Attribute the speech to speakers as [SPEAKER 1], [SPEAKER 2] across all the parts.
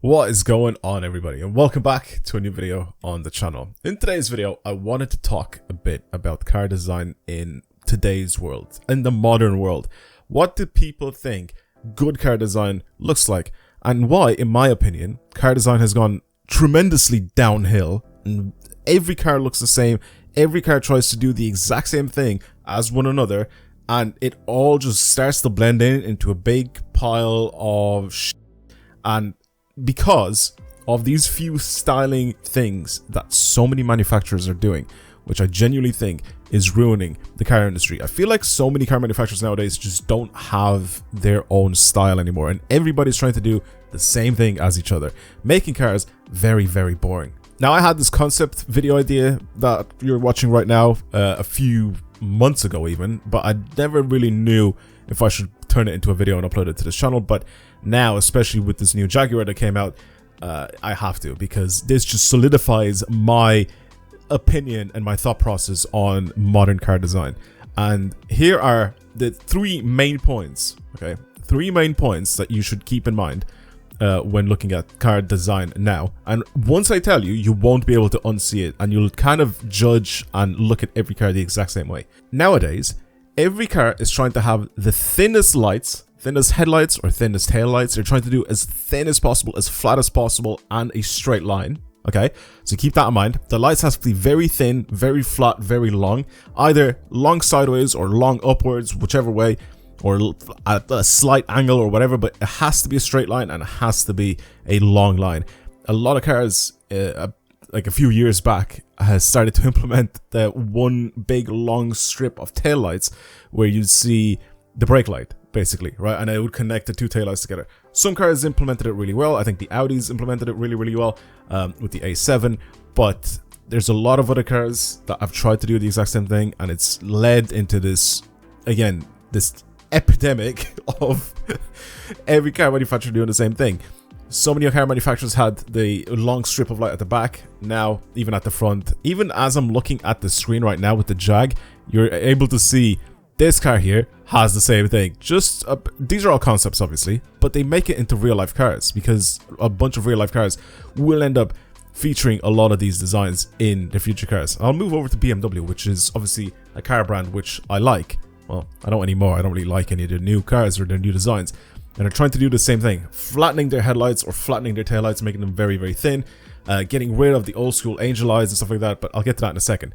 [SPEAKER 1] What is going on, everybody, and welcome back to a new video on the channel. In today's video, I wanted to talk a bit about car design in today's world, in the modern world. What do people think good car design looks like, and why, in my opinion, car design has gone tremendously downhill, and every car looks the same, every car tries to do the exact same thing as one another, and it all just starts to blend into a big pile of shit. And because of these few styling things that so many manufacturers are doing, which I genuinely think is ruining the car industry. I feel like so many car manufacturers nowadays just don't have their own style anymore, and everybody's trying to do the same thing as each other, making cars very, very boring. Now, I had this concept video idea that you're watching right now a few months ago even, but I never really knew if I should turn it into a video and upload it to this channel. But now, especially with this new Jaguar that came out, I have to, because this just solidifies my opinion and my thought process on modern car design. And here are the three main points, okay? Three main points that you should keep in mind when looking at car design now. And once I tell you, you won't be able to unsee it, and you'll kind of judge and look at every car the exact same way. Nowadays, every car is trying to have the thinnest lights, thinnest headlights or thinnest taillights. They're trying to do as thin as possible, as flat as possible, and a straight line. Okay, so keep that in mind. The lights have to be very thin, very flat, very long, either long sideways or long upwards, whichever way, or at a slight angle or whatever, but it has to be a straight line and it has to be a long line. A lot of cars, like a few years back, has started to implement the one big long strip of taillights where you'd see the brake light, basically, right? And it would connect the two taillights together. Some cars implemented it really well. I think the Audis implemented it really, really well with the A7, but there's a lot of other cars that have tried to do the exact same thing, and it's led into this, again, this epidemic of every car manufacturer doing the same thing. So many car manufacturers had the long strip of light at the back, now even at the front. Even as I'm looking at the screen right now with the Jag, you're able to see this car here has the same thing. Just these are all concepts, obviously, but they make it into real life cars, because a bunch of real life cars will end up featuring a lot of these designs in the future cars. I'll move over to BMW, which is obviously a car brand which I like. Well, I don't anymore. I don't really like any of their new cars or their new designs. And they're trying to do the same thing, flattening their headlights or flattening their taillights, making them very, very thin, getting rid of the old school angel eyes and stuff like that, but I'll get to that in a second.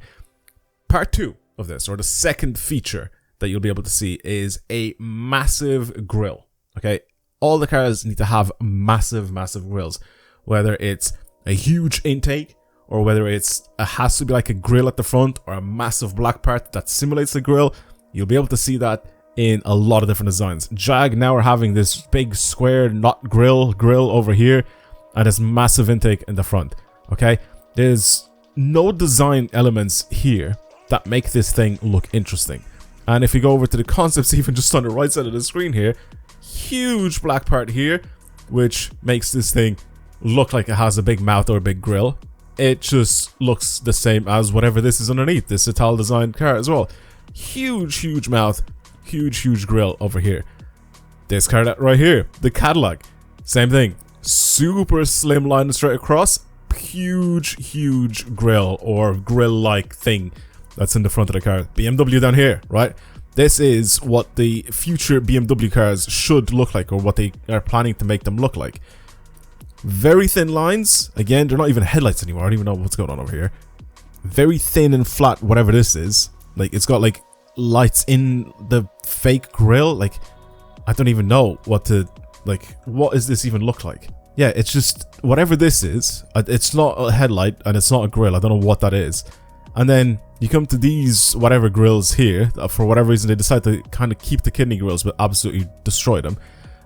[SPEAKER 1] Part two of this, or the second feature that you'll be able to see, is a massive grille, okay? All the cars need to have massive, massive grills, whether it's a huge intake, or whether it has to be like a grill at the front, or a massive black part that simulates the grill. You'll be able to see that in a lot of different designs. Jag now are having this big square not grill over here, and this massive intake in the front, okay? There's no design elements here that make this thing look interesting. And if you go over to the concepts, even just on the right side of the screen here, huge black part here, which makes this thing look like it has a big mouth or a big grill. It just looks the same as whatever this is underneath, this Ital designed car as well. Huge mouth, huge grill over here. This car right here, the Cadillac, same thing, super slim line straight across, huge grill or grill like thing that's in the front of the car. BMW down here, right? This is what the future BMW cars should look like, or what they are planning to make them look like. Very thin lines. Again, they're not even headlights anymore. I don't even know what's going on over here. Very thin and flat, whatever this is. Like, it's got like lights in the fake grill. Like, I don't even know what to, like, what does this even look like? Yeah, it's just whatever this is. It's not a headlight and it's not a grill. I don't know what that is. And then you come to these whatever grills here. For whatever reason, they decide to kind of keep the kidney grills but absolutely destroy them.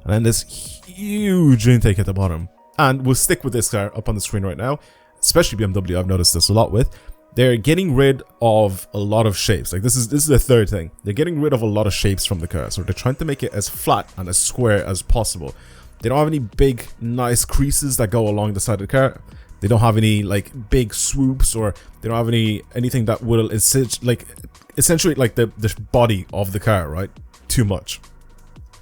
[SPEAKER 1] And then this huge intake at the bottom. And we'll stick with this car up on the screen right now, especially BMW. I've noticed this a lot with. They're getting rid of a lot of shapes. Like, this is the third thing. They're getting rid of a lot of shapes from the car. So they're trying to make it as flat and as square as possible. They don't have any big, nice creases that go along the side of the car. They don't have any like big swoops, or they don't have anything that will essentially like the body of the car, right? Too much.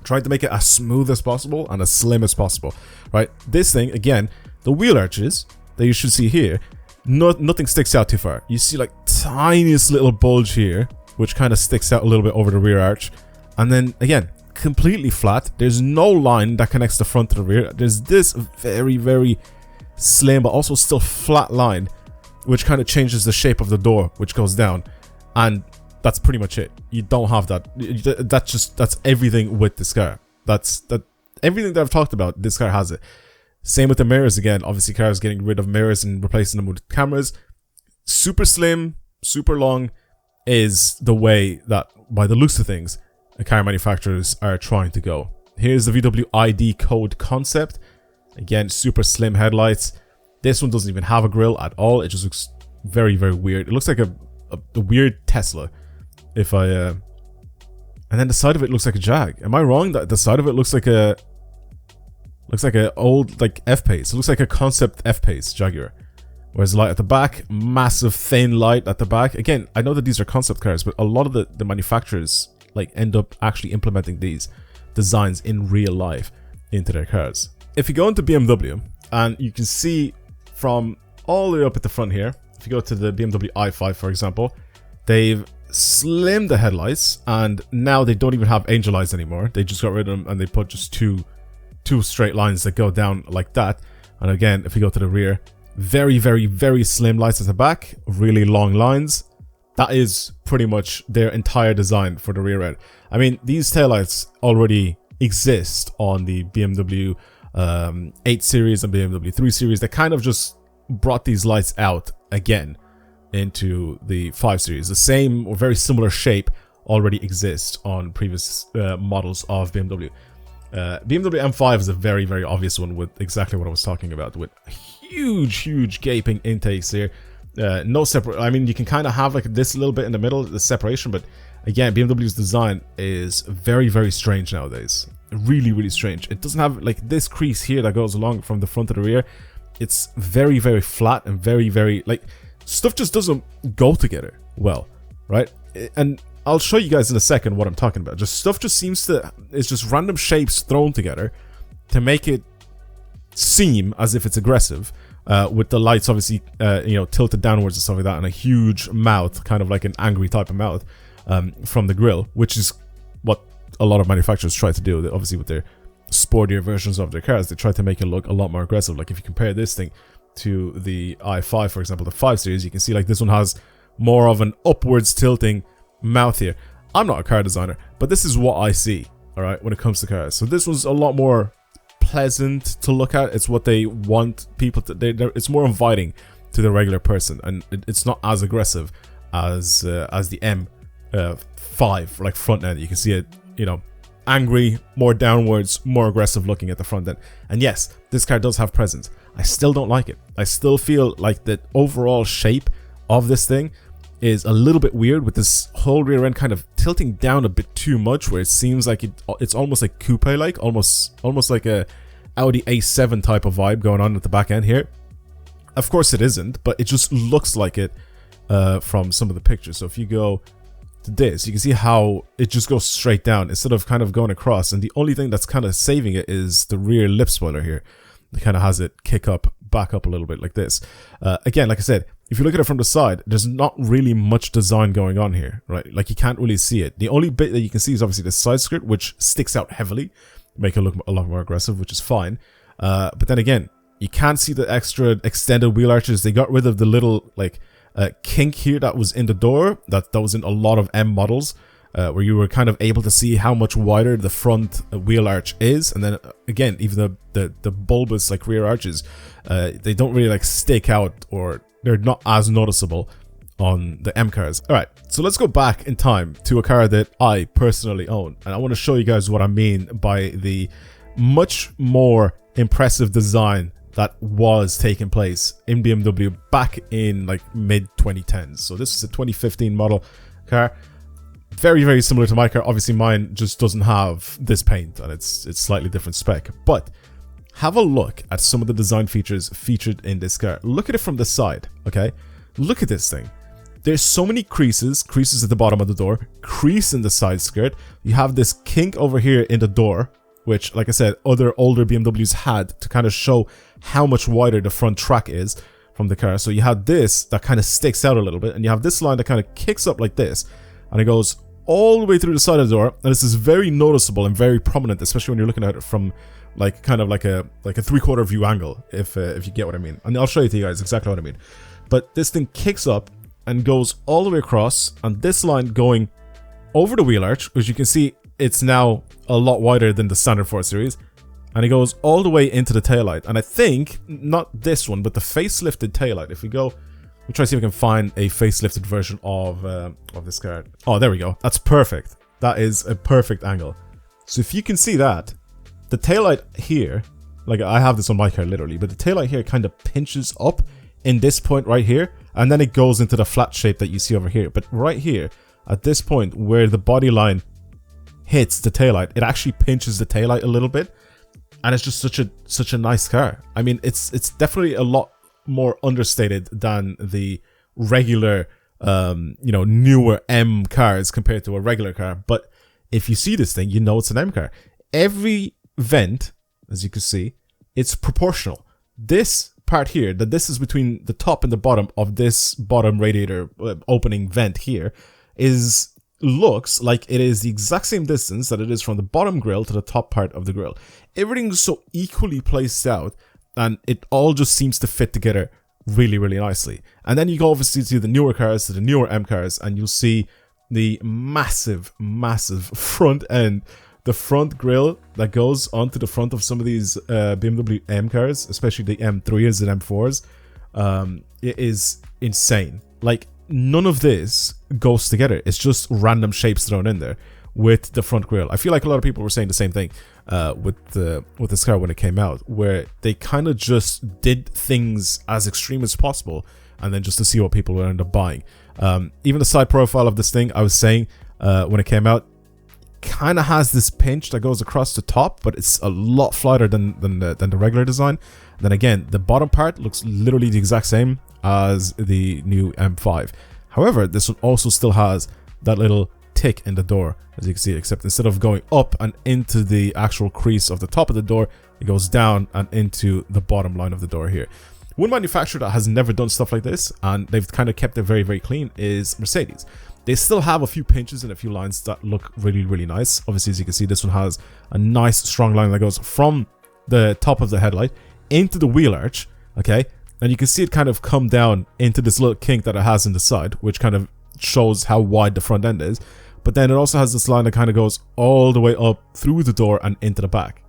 [SPEAKER 1] Tried to make it as smooth as possible and as slim as possible, right? This thing, again, the wheel arches that you should see here, nothing sticks out too far. You see like tiniest little bulge here, which kind of sticks out a little bit over the rear arch. And then again, completely flat. There's no line that connects the front to the rear. There's this very, very slim, but also still flat line, which kind of changes the shape of the door, which goes down. And that's pretty much it. You don't have that. That's everything with this car. That's everything that I've talked about. This car has it. Same with the mirrors again. Obviously, cars getting rid of mirrors and replacing them with cameras. Super slim, super long is the way that, by the looks of things, the car manufacturers are trying to go. Here's the VW ID code concept. Again, super slim headlights. This one doesn't even have a grille at all. It just looks very, very weird. It looks like a weird Tesla. If I and then the side of it looks like a Jag. Am I wrong that the side of it looks like a old like F-Pace? It looks like a concept F-Pace Jaguar. Whereas the light at the back, massive thin light at the back. Again, I know that these are concept cars, but a lot of the manufacturers like end up actually implementing these designs in real life into their cars. If you go into BMW, and you can see from all the way up at the front here, if you go to the BMW i5 for example, they've slimmed the headlights, and now they don't even have angel eyes anymore. They just got rid of them and they put just two straight lines that go down like that. And again, if you go to the rear, very, very, very slim lights at the back, really long lines. That is pretty much their entire design for the rear end. I mean, these taillights already exist on the BMW 8 Series and BMW 3 Series. They kind of just brought these lights out again into the 5 Series. The same or very similar shape already exists on previous models of BMW. BMW M5 is a very, very obvious one with exactly what I was talking about, with huge gaping intakes here. No separate. I mean, you can kind of have like this little bit in the middle, the separation, but again, BMW's design is very, very strange nowadays. Really, really strange. It doesn't have like this crease here that goes along from the front to the rear. It's very, very flat and very, very like stuff just doesn't go together well, right? And I'll show you guys in a second what I'm talking about. Just stuff just seems to, it's just random shapes thrown together to make it seem as if it's aggressive, with the lights obviously you know, tilted downwards and stuff like that, and a huge mouth, kind of like an angry type of mouth from the grille, which is what a lot of manufacturers try to do. Obviously with their sportier versions of their cars, they try to make it look a lot more aggressive. Like if you compare this thing to the i5 for example, the 5 Series, you can see like this one has more of an upwards tilting mouth here. I'm not a car designer, but this is what I see, all right, when it comes to cars. So this was a lot more pleasant to look at. It's what they want people to, it's more inviting to the regular person, and it's not as aggressive as the M5 like front end. You can see it, you know, angry, more downwards, more aggressive looking at the front end. And yes, this car does have presence. I still don't like it. I still feel like the overall shape of this thing is a little bit weird, with this whole rear end kind of tilting down a bit too much, where it seems like it's almost like coupe-like, almost like a Audi A7 type of vibe going on at the back end here. Of course it isn't, but it just looks like it from some of the pictures. So if you go to this, you can see how it just goes straight down instead of kind of going across, and the only thing that's kind of saving it is the rear lip spoiler here. It kind of has it kick up, back up a little bit like this. Again, like I said, if you look at it from the side, there's not really much design going on here, right? Like you can't really see it. The only bit that you can see is obviously the side skirt, which sticks out heavily, make it look a lot more aggressive, which is fine. But then again, you can't see the extra extended wheel arches. They got rid of the little like kink here that was in the door, that was in a lot of M models, where you were kind of able to see how much wider the front wheel arch is. And then again, even the bulbous like rear arches, they don't really like stick out, or they're not as noticeable on the M cars. All right, so let's go back in time to a car that I personally own, and I want to show you guys what I mean by the much more impressive design that was taking place in BMW back in like mid 2010s. So this is a 2015 model car, very, very similar to my car. Obviously mine just doesn't have this paint, and it's slightly different spec, but have a look at some of the design features featured in this car. Look at it from the side, okay? Look at this thing. there's so many creases at the bottom of the door, crease in the side skirt. You have this kink over here in the door, which, like I said, other older BMWs had to kind of show how much wider the front track is from the car. So you have this that kind of sticks out a little bit, and you have this line that kind of kicks up like this, and it goes all the way through the side of the door. And this is very noticeable and very prominent, especially when you're looking at it from like kind of like a 3/4 view angle, if you get what I mean. And I'll show you to you guys exactly what I mean. But this thing kicks up and goes all the way across, and this line going over the wheel arch, which you can see it's now a lot wider than the standard 4 Series, and it goes all the way into the taillight. And I think, not this one, but the facelifted taillight. If we go, we try to see if we can find a facelifted version of this car. Oh, there we go. That's perfect. That is a perfect angle. So if you can see that, the taillight here, like I have this on my car literally, but the taillight here kind of pinches up in this point right here, and then it goes into the flat shape that you see over here. But right here, at this point where the body line hits the taillight, it actually pinches the taillight a little bit, and it's just such a nice car. I mean, it's definitely a lot more understated than the regular you know, newer M cars compared to a regular car. But if you see this thing, you know it's an M car. Every vent, as you can see, it's proportional. This part here, that this is between the top and the bottom of this bottom radiator opening vent here, looks like it is the exact same distance that it is from the bottom grill to the top part of the grill. Everything's so equally placed out, and it all just seems to fit together really, really nicely. And then you go obviously to the newer cars, to the newer M cars, and you'll see the massive front end, the front grille that goes onto the front of some of these BMW M cars, especially the M3s and M4s. It is insane. Like, none of this goes together. It's just random shapes thrown in there with the front grille. I feel like a lot of people were saying the same thing with this car when it came out, where they kind of just did things as extreme as possible, and then just to see what people would end up buying. Even the side profile of this thing, I was saying when it came out, kind of has this pinch that goes across the top, but it's a lot flatter than the regular design. Then again, the bottom part looks literally the exact same as the new M5. However, this one also still has that little tick in the door, as you can see, except instead of going up and into the actual crease of the top of the door, it goes down and into the bottom line of the door here. One manufacturer that has never done stuff like this, and they've kind of kept it very, very clean, is Mercedes. They still have a few pinches and a few lines that look really, really nice. Obviously, as you can see, this one has a nice strong line that goes from the top of the headlight into the wheel arch, okay? And you can see it kind of come down into this little kink that it has in the side, which kind of shows how wide the front end is. But then it also has this line that kind of goes all the way up through the door and into the back.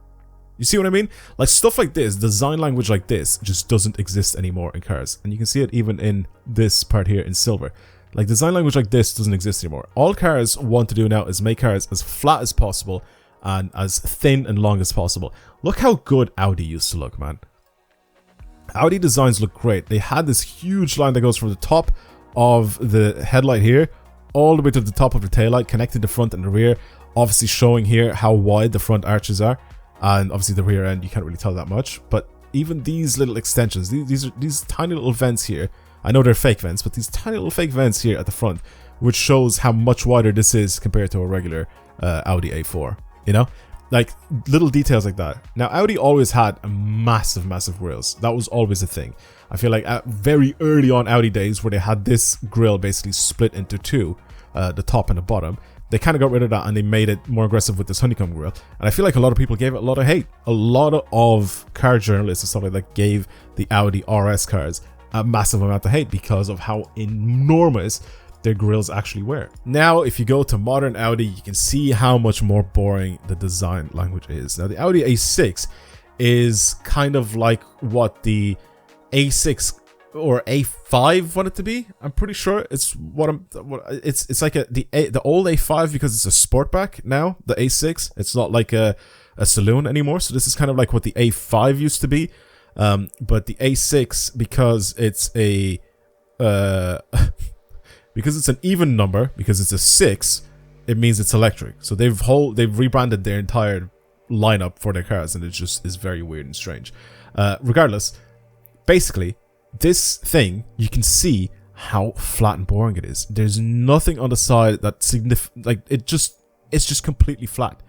[SPEAKER 1] You see what I mean? Like, stuff like this, design language like this, just doesn't exist anymore in cars. And you can see it even in this part here in silver. Like, design language like this doesn't exist anymore. All cars want to do now is make cars as flat as possible and as thin and long as possible. Look how good Audi used to look, man. Audi designs look great. They had this huge line that goes from the top of the headlight here all the way to the top of the taillight, connecting the front and the rear, obviously showing here how wide the front arches are, and obviously the rear end you can't really tell that much. But even these little extensions, these tiny little vents here, I know they're fake vents, but these tiny little fake vents here at the front, which shows how much wider this is compared to a regular Audi A4, you know? Like, little details like that. Now, Audi always had a massive grills. That was always a thing. I feel like at very early on Audi days, where they had this grill basically split into two, the top and the bottom, they kind of got rid of that and they made it more aggressive with this honeycomb grill. And I feel like a lot of people gave it a lot of hate. A lot of car journalists and stuff like that gave the Audi RS cars a massive amount of hate because of how enormous their grills actually were. Now, if you go to modern Audi, you can see how much more boring the design language is. Now, the Audi A6 is kind of like what the A6 or A5 wanted to be. I'm pretty sure it's it's like the old A5 because it's a sportback now. The A6, it's not like a saloon anymore. So this is kind of like what the A5 used to be. But the A6, because it's a because it's an even number, because it's a 6, it means it's electric. So they've rebranded their entire lineup for their cars, and it just is very weird and strange. Regardless, basically, this thing, you can see how flat and boring it is. There's nothing on the side that it's just completely flat.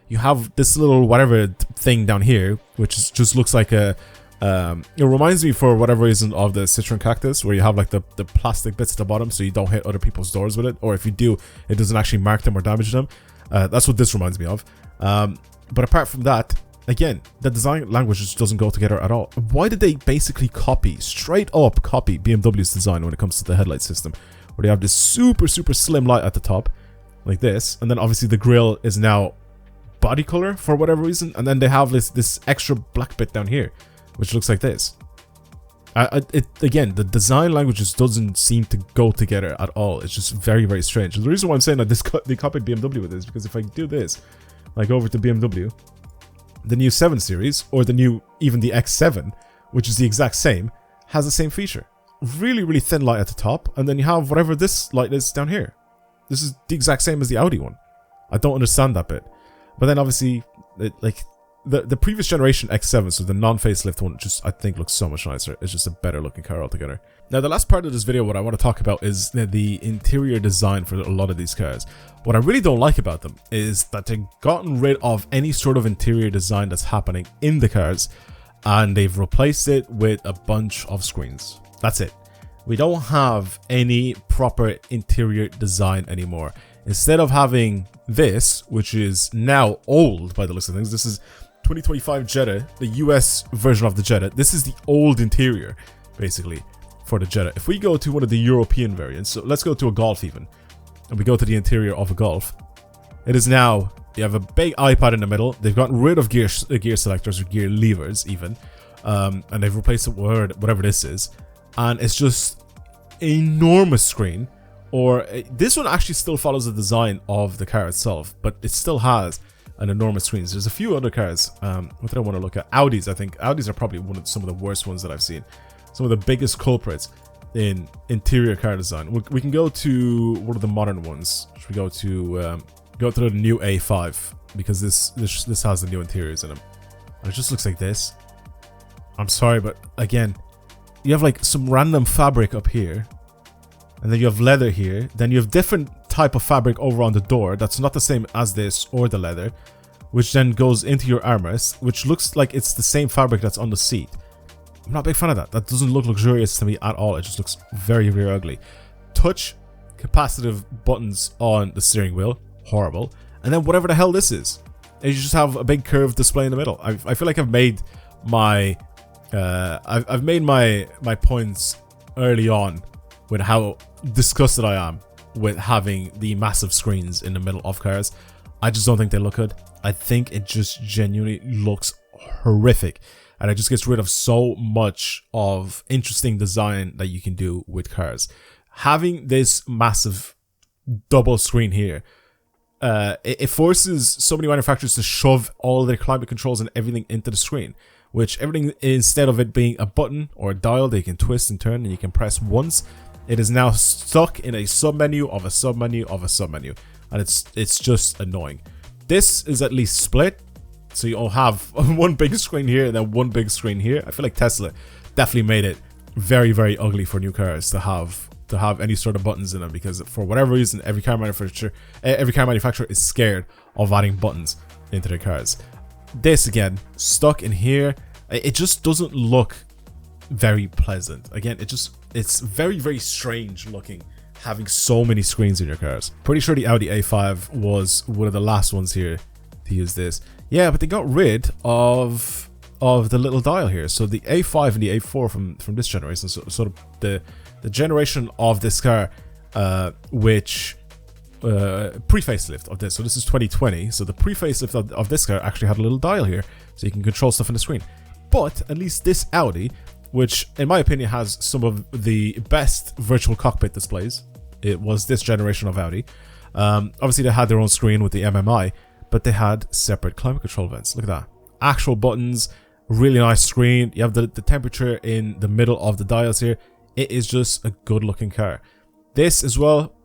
[SPEAKER 1] You have this little whatever thing down here, which just looks like a it reminds me for whatever reason of the citron cactus, where you have like the plastic bits at the bottom so you don't hit other people's doors with it, or if you do, it doesn't actually mark them or damage them. That's what this reminds me of. But apart from that, again, the design language just doesn't go together at all. Why did they basically straight up copy BMW's design when it comes to the headlight system, where they have this super slim light at the top like this, and then obviously the grille is now body color for whatever reason, and then they have this extra black bit down here which looks like this. Again, the design language just doesn't seem to go together at all. It's just very strange. And the reason why I'm saying that they copied BMW with this, because if I do this, like over to BMW, the new 7 Series, or even the X7, which is the exact same, has the same feature. Really thin light at the top, and then you have whatever this light is down here. This is the exact same as the Audi one. I don't understand that bit. But then obviously, the previous generation X7, so the non-facelift one, just I think looks so much nicer. It's just a better looking car altogether. Now, the last part of this video, what I want to talk about is the interior design for a lot of these cars. What I really don't like about them is that they've gotten rid of any sort of interior design that's happening in the cars, and they've replaced it with a bunch of screens. That's it. We don't have any proper interior design anymore. Instead of having this, which is now old by the looks of things, this is 2025 Jetta, the US version of the Jetta. This is the old interior, basically, for the Jetta. If we go to one of the European variants, so let's go to a Golf even, and we go to the interior of a Golf, it is now, you have a big iPad in the middle. They've gotten rid of gear selectors or gear levers even, and they've replaced it with whatever this is, and it's just enormous screen. Or this one actually still follows the design of the car itself, but it still has an enormous screen. There's a few other cars. What did I want to look at? Audis, I think. Audis are probably some of the worst ones that I've seen. Some of the biggest culprits in interior car design. We can go to one of the modern ones. Should we go to the new A5, because this has the new interiors in them. And it just looks like this. I'm sorry, but again, you have like some random fabric up here. And then you have leather here. Then you have different type of fabric over on the door that's not the same as this or the leather, which then goes into your armrest, which looks like it's the same fabric that's on the seat. I'm not a big fan of that. That doesn't look luxurious to me at all. It just looks very ugly. Touch capacitive buttons on the steering wheel, horrible. And then whatever the hell this is, you just have a big curved display in the middle. I feel like I've made my my points early on with how disgusted I am with having the massive screens in the middle of cars. I just don't think they look good. I think it just genuinely looks horrific, and it just gets rid of so much of interesting design that you can do with cars. Having this massive double screen here, it forces so many manufacturers to shove all their climate controls and everything into the screen, which everything, instead of it being a button or a dial that you can twist and turn and you can press once, it is now stuck in a submenu of a submenu of a submenu, and it's just annoying. This is at least split, so you'll have one big screen here and then one big screen here. I feel like Tesla definitely made it very ugly for new cars to have any sort of buttons in them, because for whatever reason, every car manufacturer is scared of adding buttons into their cars. This again, stuck in here, it just doesn't look very pleasant. Again, it's very strange looking, having so many screens in your cars. Pretty sure the Audi A5 was one of the last ones here to use this. Yeah, but they got rid of the little dial here. So the A5 and the A4 from this generation, so sort of the generation of this car, which pre-facelift of this. So this is 2020. So the pre-facelift of this car actually had a little dial here, so you can control stuff on the screen. But at least this Audi, which in my opinion has some of the best virtual cockpit displays, it was this generation of Audi. Obviously they had their own screen with the MMI, but they had separate climate control vents. Look at that. Actual buttons, really nice screen. You have the temperature in the middle of the dials here. It is just a good looking car. This as well,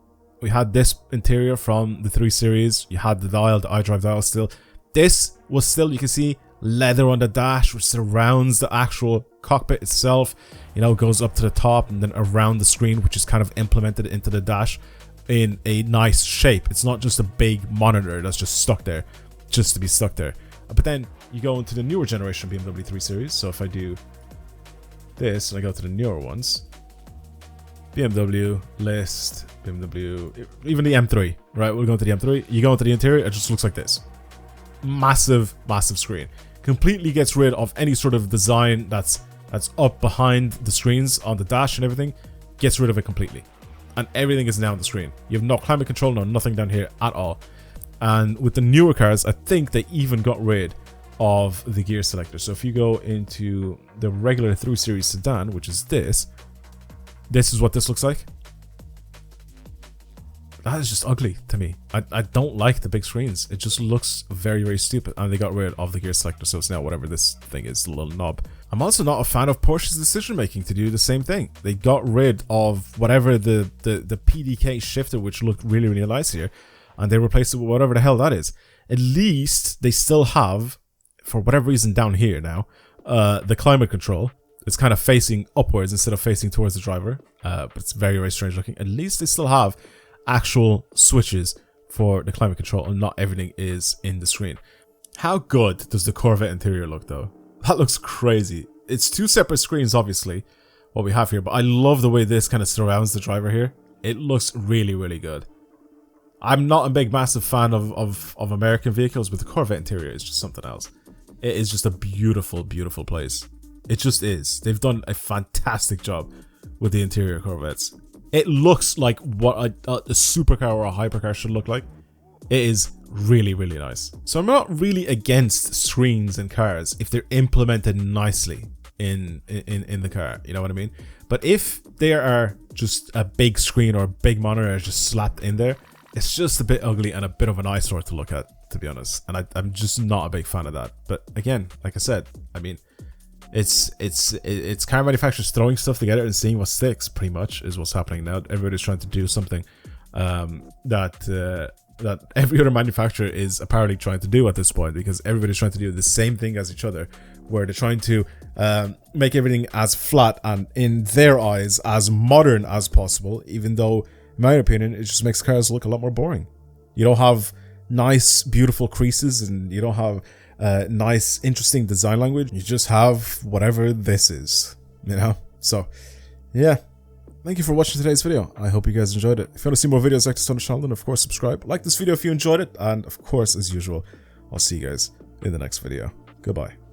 [SPEAKER 1] we had this interior from the 3 Series. You had the dial, the iDrive dial still. This was still, you can see, leather on the dash, which surrounds the actual cockpit itself, you know, goes up to the top and then around the screen, which is kind of implemented into the dash in a nice shape. It's not just a big monitor that's just stuck there just to be stuck there. But then you go into the newer generation BMW 3 Series. So if I do this and I go to the newer ones, BMW list, BMW, even the M3, right? We'll go into the M3. You go into the interior, it just looks like this. Massive, massive screen. Completely gets rid of any sort of design that's up behind the screens on the dash and everything. Gets rid of it completely. And everything is now on the screen. You have no climate control, no nothing down here at all. And with the newer cars, I think they even got rid of the gear selector. So if you go into the regular 3 Series sedan, which is this is what this looks like. That is just ugly to me. I don't like the big screens. It just looks very, very stupid. And they got rid of the gear selector, so it's now whatever this thing is, the little knob. I'm also not a fan of Porsche's decision making to do the same thing. They got rid of whatever the PDK shifter, which looked really, really nice here, and they replaced it with whatever the hell that is. At least they still have, for whatever reason down here now, the climate control. It's kind of facing upwards instead of facing towards the driver, but it's very, very strange looking. At least they still have actual switches for the climate control and not everything is in the screen. How good does the Corvette interior look though? That looks crazy. It's 2 separate screens obviously, what we have here, but I love the way this kind of surrounds the driver here. It looks really, really good. I'm not a big, massive fan of American vehicles, but the Corvette interior is just something else. It is just a beautiful, beautiful place. It just is. They've done a fantastic job with the interior Corvettes. It looks like what a supercar or a hypercar should look like. It is really, really nice. So I'm not really against screens in cars if they're implemented nicely in the car. You know what I mean? But if there are just a big screen or a big monitor just slapped in there, it's just a bit ugly and a bit of an eyesore to look at, to be honest. And I'm just not a big fan of that. But again, like I said, I mean, it's car manufacturers throwing stuff together and seeing what sticks, pretty much, is what's happening now. Everybody's trying to do something that every other manufacturer is apparently trying to do at this point, because everybody's trying to do the same thing as each other, where they're trying to make everything as flat and, in their eyes, as modern as possible, even though, in my opinion, it just makes cars look a lot more boring. You don't have nice, beautiful creases, and you don't have nice, interesting design language. You just have whatever this is, you know? So, yeah. Thank you for watching today's video. I hope you guys enjoyed it. If you want to see more videos like this on the channel, then of course subscribe. Like this video if you enjoyed it, and of course, as usual, I'll see you guys in the next video. Goodbye.